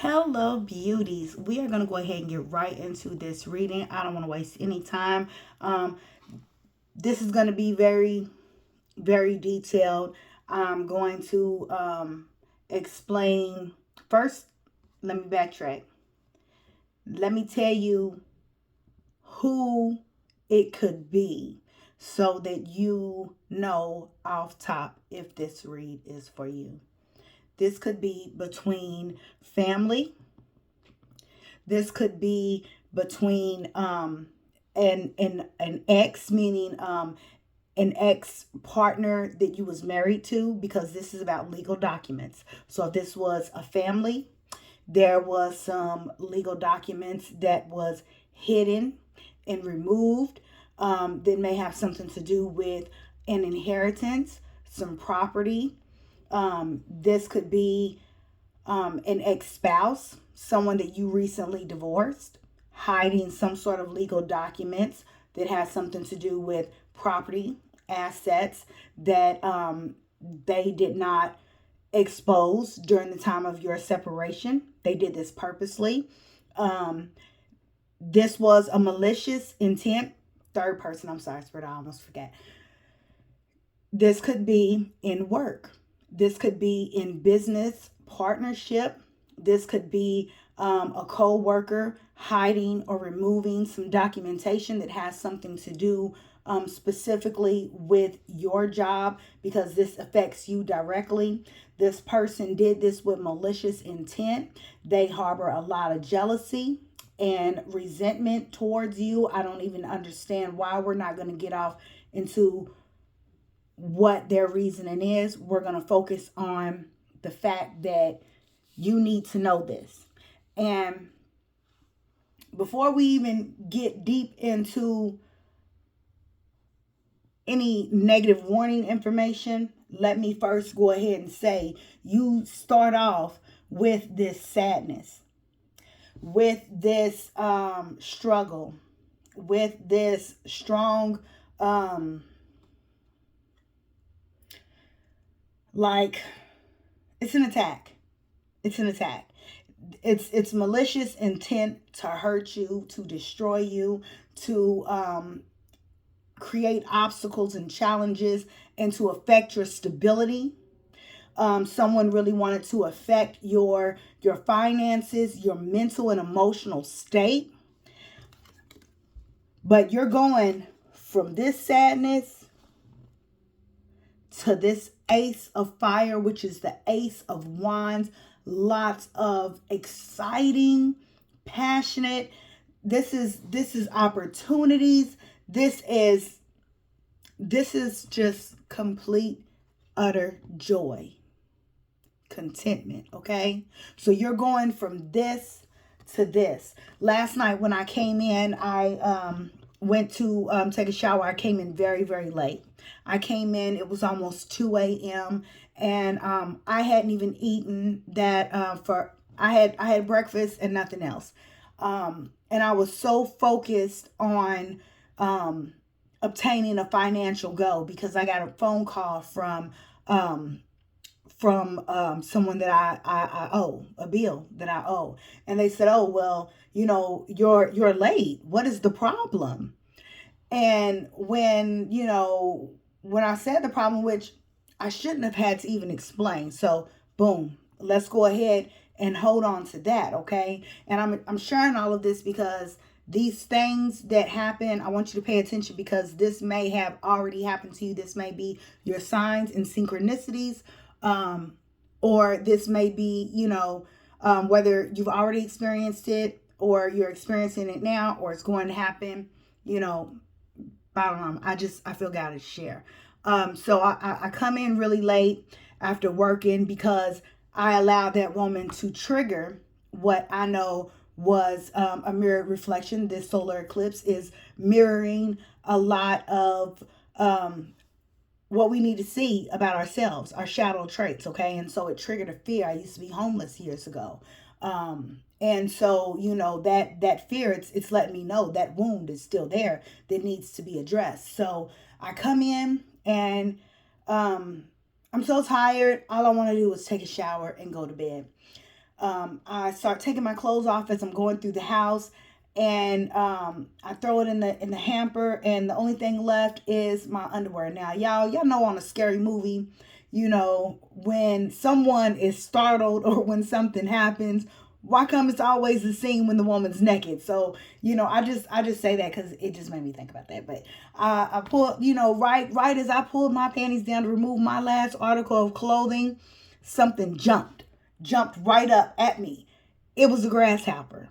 Hello, beauties. We are going to go ahead and get right into this reading. I don't want to waste any time. Um, this is going to be very, very detailed. I'm going to explain. First, let me backtrack. Let me tell you who it could be so that you know off top if this read is for you. This could be between family. This could be between an ex, meaning an ex partner that you was married to, because this is about legal documents. So if this was a family, there was some legal documents that was hidden and removed, that may have something to do with an inheritance, some property. This could be an ex spouse, someone that you recently divorced, hiding some sort of legal documents that has something to do with property, assets that they did not expose during the time of your separation. They did this purposely. Um, this was a malicious intent. Third person, I'm sorry, Spirit, I almost forgot. This could be in work. This could be in business partnership. This could be a co-worker hiding or removing some documentation that has something to do specifically with your job, because this affects you directly. This person did this with malicious intent. They harbor a lot of jealousy and resentment towards you. I don't even understand why. We're not going to get off into what their reasoning is. We're going to focus on the fact that you need to know this. And before we even get deep into any negative warning information, let me first go ahead and say you start off with this sadness, with this struggle, with this strong like it's an attack. It's an attack. It's malicious intent to hurt you, to destroy you, to create obstacles and challenges, and to affect your stability. Someone really wanted to affect your finances, your mental and emotional state. But you're going from this sadness to this ace of fire, which is the ace of wands. Lots of exciting, passionate. This is opportunities. This is just complete utter joy, contentment. Okay, so you're going from this to this. Last night when I came in, I went to take a shower. I came in very, very late. I came in, it was almost 2 a.m. and I hadn't even eaten that for I had breakfast and nothing else. And I was so focused on obtaining a financial goal, because I got a phone call from someone that I owe a bill that I owe, and they said, "Oh well, you're late. What is the problem?" And when I said the problem, which I shouldn't have had to even explain, so boom, let's go ahead and hold on to that, okay? And I'm sharing all of this because these things that happen, I want you to pay attention, because this may have already happened to you. This may be your signs and synchronicities, um, or this may be, whether you've already experienced it or you're experiencing it now, or it's going to happen. You know, I don't know. I feel God to share. So I come in really late after working, because I allowed that woman to trigger what I know was a mirrored reflection. This solar eclipse is mirroring a lot of what we need to see about ourselves, our shadow traits, okay? And so it triggered a fear. I used to be homeless years ago. And so, that fear, it's letting me know that wound is still there that needs to be addressed. So I come in and I'm so tired. All I want to do is take a shower and go to bed. I start taking my clothes off as I'm going through the house, and I throw it in the hamper, and the only thing left is my underwear. Now, y'all know on a scary movie, when someone is startled or when something happens, why come it's always the scene when the woman's naked? So, I just say that because it just made me think about that. But I pulled, right as I pulled my panties down to remove my last article of clothing, something jumped right up at me. It was a grasshopper.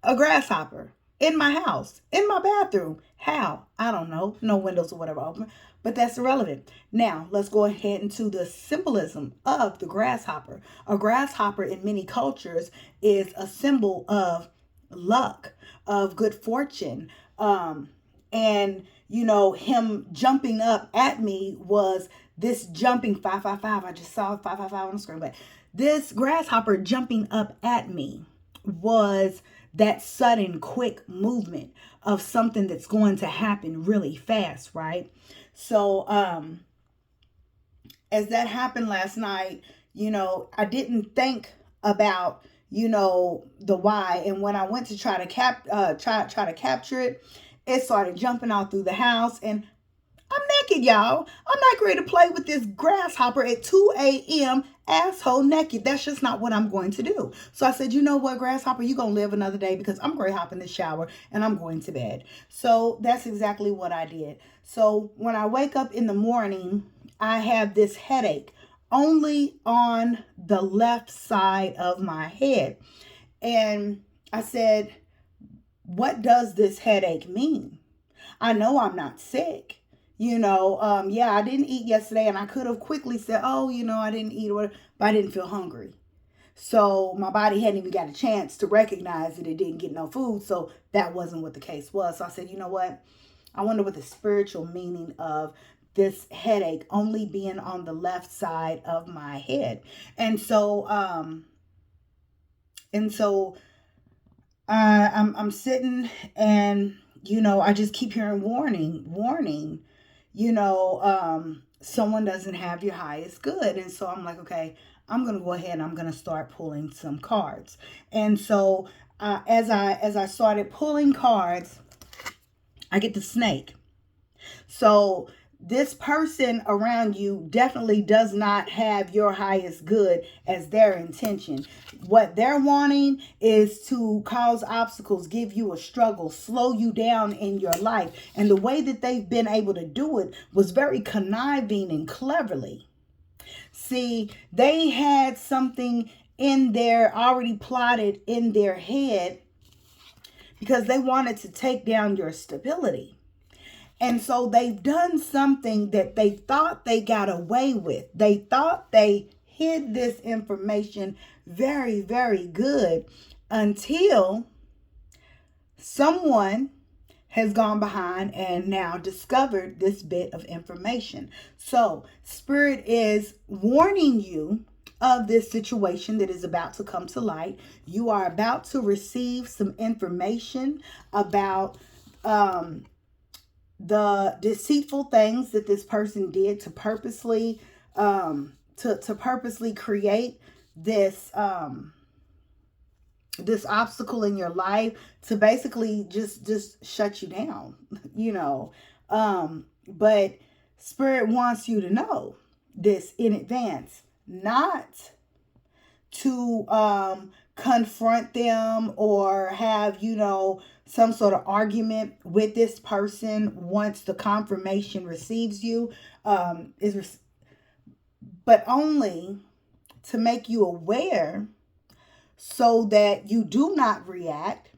A grasshopper in my house, in my bathroom. How? I don't know. No windows or whatever open, but that's irrelevant. Now, let's go ahead into the symbolism of the grasshopper. A grasshopper in many cultures is a symbol of luck, of good fortune. And him jumping up at me was this jumping 555. I just saw 555 on the screen, but this grasshopper jumping up at me was that sudden quick movement of something that's going to happen really fast, right? So as that happened last night, I didn't think about the why, and when I went to try to capture it, it started jumping all through the house, and I'm naked, y'all. I'm not ready to play with this grasshopper at 2 a.m. asshole naked. That's just not what I'm going to do. So I said, you know what, grasshopper, you're going to live another day because I'm going to hop in the shower and I'm going to bed. So that's exactly what I did. So when I wake up in the morning, I have this headache only on the left side of my head. And I said, what does this headache mean? I know I'm not sick. I didn't eat yesterday, and I could have quickly said, oh, I didn't eat, but I didn't feel hungry. So my body hadn't even got a chance to recognize that it didn't get no food. So that wasn't what the case was. So I said, you know what? I wonder what the spiritual meaning of this headache only being on the left side of my head. And so I'm sitting, and I just keep hearing warning. Someone doesn't have your highest good. And so I'm like, okay, I'm going to go ahead and I'm going to start pulling some cards. And so as I started pulling cards, I get the snake. So this person around you definitely does not have your highest good as their intention. What they're wanting is to cause obstacles, give you a struggle, slow you down in your life. And the way that they've been able to do it was very conniving and cleverly. See, they had something in there already plotted in their head because they wanted to take down your stability. And so they've done something that they thought they got away with. They thought they hid this information very, very good until someone has gone behind and now discovered this bit of information. So Spirit is warning you of this situation that is about to come to light. You are about to receive some information about the deceitful things that this person did to purposely to purposely create this this obstacle in your life, to basically just shut you down. But Spirit wants you to know this in advance, not to confront them or have some sort of argument with this person once the confirmation receives you, but only to make you aware so that you do not react,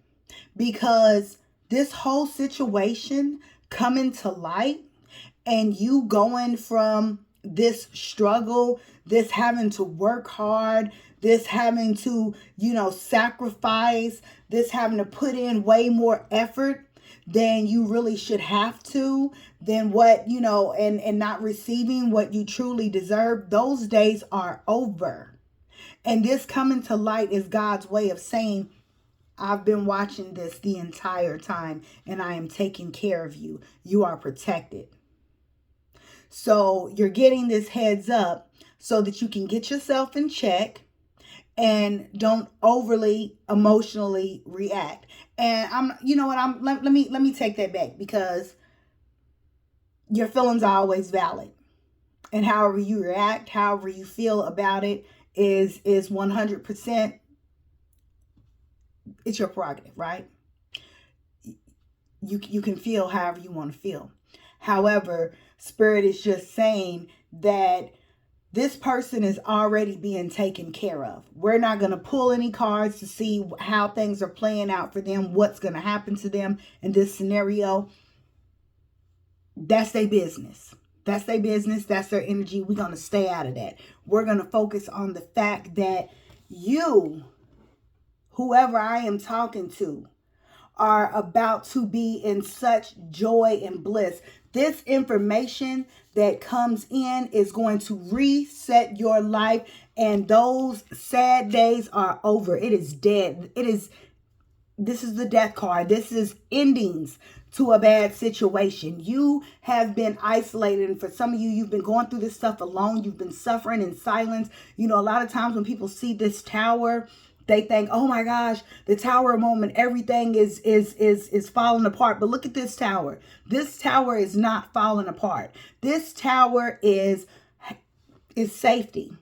because this whole situation coming to light and you going from this struggle, this having to work hard, this having to, sacrifice, this having to put in way more effort than you really should have to, than what, and not receiving what you truly deserve, those days are over. And this coming to light is God's way of saying, I've been watching this the entire time and I am taking care of you. You are protected. So you're getting this heads up so that you can get yourself in check and don't overly emotionally react. And you know what, let me take that back, because your feelings are always valid. And however you react, however you feel about it is 100%, it's your prerogative, right? You can feel however you want to feel. However, Spirit is just saying that this person is already being taken care of. We're not going to pull any cards to see how things are playing out for them, what's going to happen to them in this scenario. That's their business. That's their business. That's their energy. We're going to stay out of that. We're going to focus on the fact that you, whoever I am talking to, are about to be in such joy and bliss. This information that comes in is going to reset your life, and those sad days are over. It is dead. This is the death card. This is endings to a bad situation. You have been isolated, and for some of you, you've been going through this stuff alone. You've been suffering in silence. You know, a lot of times when people see this tower, they think, oh my gosh, the tower moment, everything is falling apart. But look at this tower. This tower is not falling apart. This tower is safety.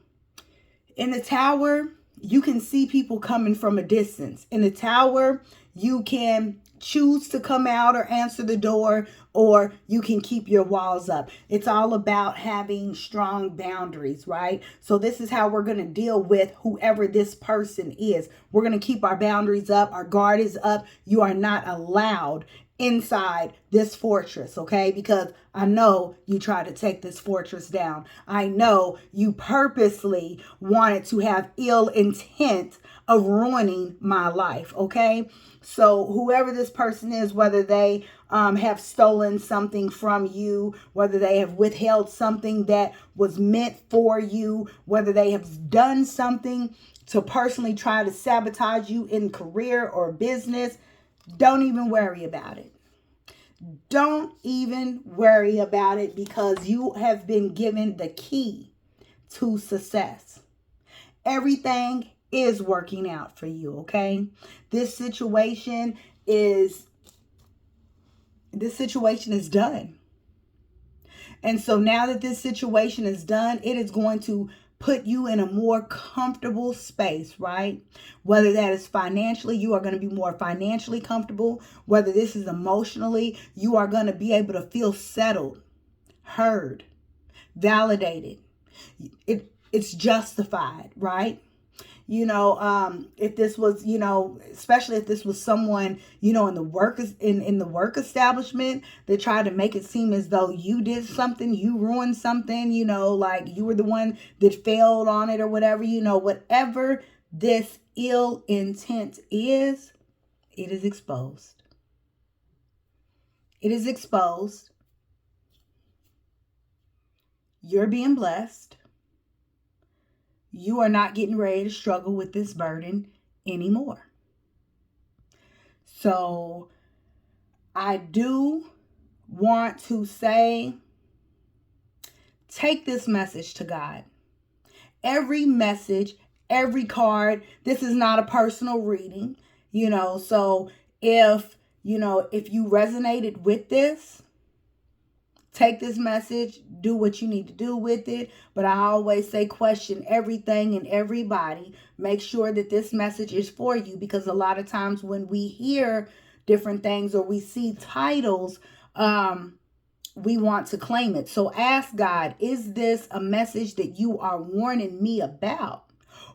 In the tower, you can see people coming from a distance. In the tower, you can choose to come out or answer the door, or you can keep your walls up. It's all about having strong boundaries, right? So this is how we're going to deal with whoever this person is. We're going to keep our boundaries up. Our guard is up. You are not allowed inside this fortress, okay? Because I know you try to take this fortress down. I know you purposely wanted to have ill intent of ruining my life, okay? So whoever this person is, whether they have stolen something from you, whether they have withheld something that was meant for you, whether they have done something to personally try to sabotage you in career or business, don't even worry about it. Don't even worry about it, because you have been given the key to success. Everything is working out for you, okay? This situation is done. And so now that this situation is done, it is going to put you in a more comfortable space, right? Whether that is financially, you are going to be more financially comfortable. Whether this is emotionally, you are going to be able to feel settled, heard, validated. It's justified, right? You know, if this was, you know, especially if this was someone, you know, in the work establishment that tried to make it seem as though you did something, you ruined something, you know, like you were the one that failed on it or whatever, you know, whatever this ill intent is, it is exposed. It is exposed. You're being blessed. You are not getting ready to struggle with this burden anymore. So I do want to say, take this message to God. Every message, every card, this is not a personal reading, you know, so if you resonated with this, take this message, do what you need to do with it. But I always say, question everything and everybody. Make sure that this message is for you, because a lot of times when we hear different things or we see titles, we want to claim it. So ask God, is this a message that you are warning me about?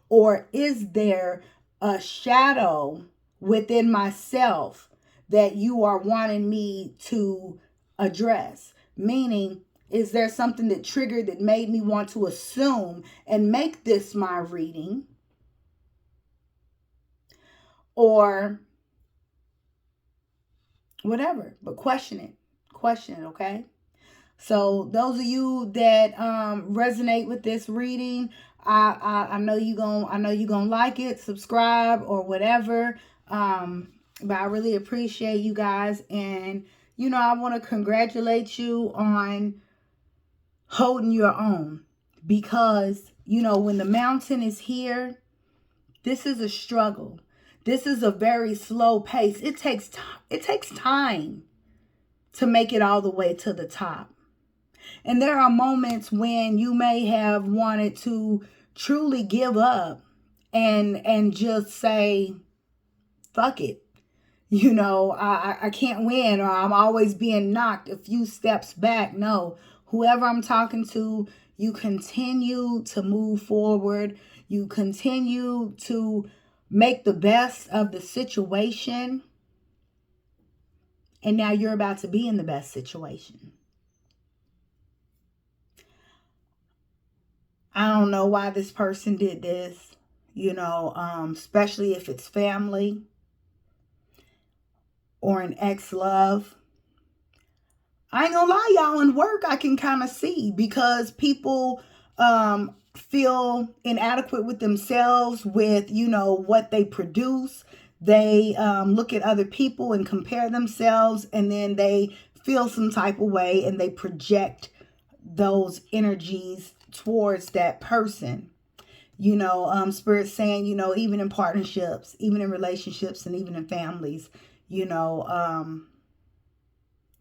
Or is there a shadow within myself that you are wanting me to address? Meaning, is there something that triggered that made me want to assume and make this my reading? Or whatever, but question it, okay? So those of you that resonate with this reading, I know you gonna like it, subscribe or whatever. But I really appreciate you guys, and you know, I want to congratulate you on holding your own, because you know, when the mountain is here, This is a struggle. This is a very slow pace. It takes time to make it all the way to the top. And there are moments when you may have wanted to truly give up and just say, fuck it. I can't win, or I'm always being knocked a few steps back. No, whoever I'm talking to, you continue to move forward. You continue to make the best of the situation. And now you're about to be in the best situation. I don't know why this person did this, especially if it's family or an ex-love. I ain't gonna lie, y'all, in work I can kind of see, because people feel inadequate with themselves, with, what they produce. They look at other people and compare themselves, and then they feel some type of way and they project those energies towards that person. Spirit's saying, even in partnerships, even in relationships, and even in families,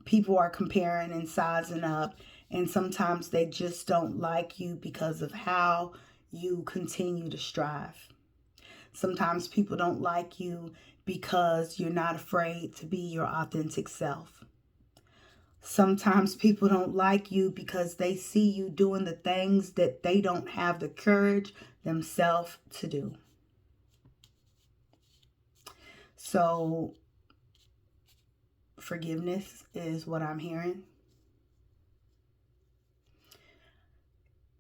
people are comparing and sizing up, and sometimes they just don't like you because of how you continue to strive. Sometimes people don't like you because you're not afraid to be your authentic self. Sometimes people don't like you because they see you doing the things that they don't have the courage themselves to do. So, forgiveness is what I'm hearing.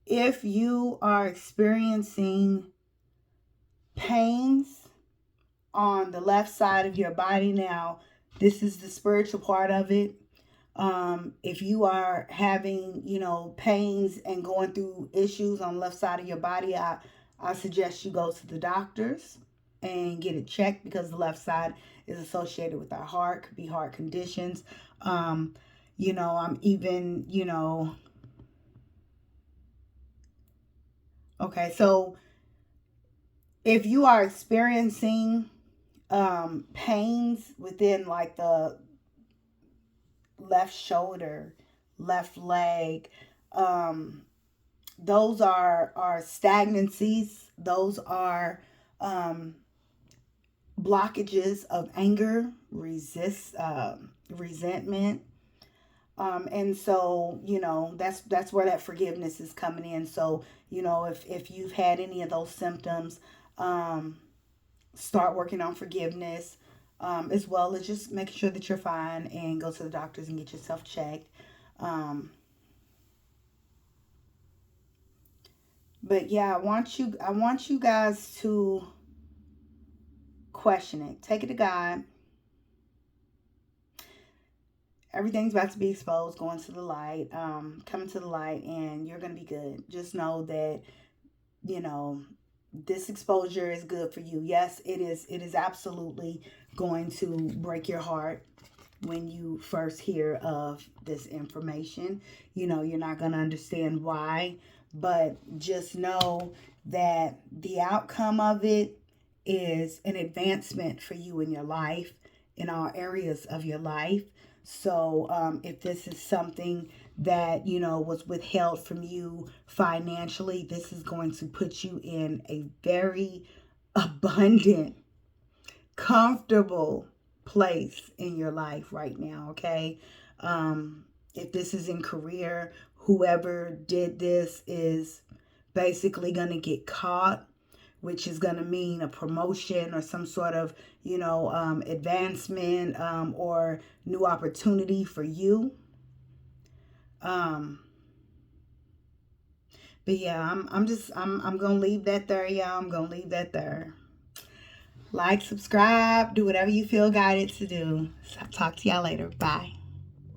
If you are experiencing pains on the left side of your body now, this is the spiritual part of it. If you are having, pains and going through issues on the left side of your body, I suggest you go to the doctors and get it checked, because the left side is associated with our heart, could be heart conditions. I'm even, okay, so if you are experiencing pains within like the left shoulder, left leg, those are stagnancies. Those are blockages of anger, resentment. And so, that's where that forgiveness is coming in. So, if you've had any of those symptoms, start working on forgiveness, as well as just making sure that you're fine, and go to the doctors and get yourself checked. But yeah, I want you guys to question it. Take it to God. Everything's about to be exposed, going to the light, coming to the light, and you're going to be good. Just know that, this exposure is good for you. Yes, it is absolutely going to break your heart when you first hear of this information. You're not going to understand why, but just know that the outcome of it is an advancement for you in your life, in all areas of your life. So if this is something that, was withheld from you financially, this is going to put you in a very abundant, comfortable place in your life right now, okay? If this is in career, whoever did this is basically going to get caught, which is going to mean a promotion or some sort of, advancement, or new opportunity for you. But yeah, I'm going to leave that there, y'all. I'm going to leave that there. Like, subscribe, do whatever you feel guided to do. So I'll talk to y'all later. Bye.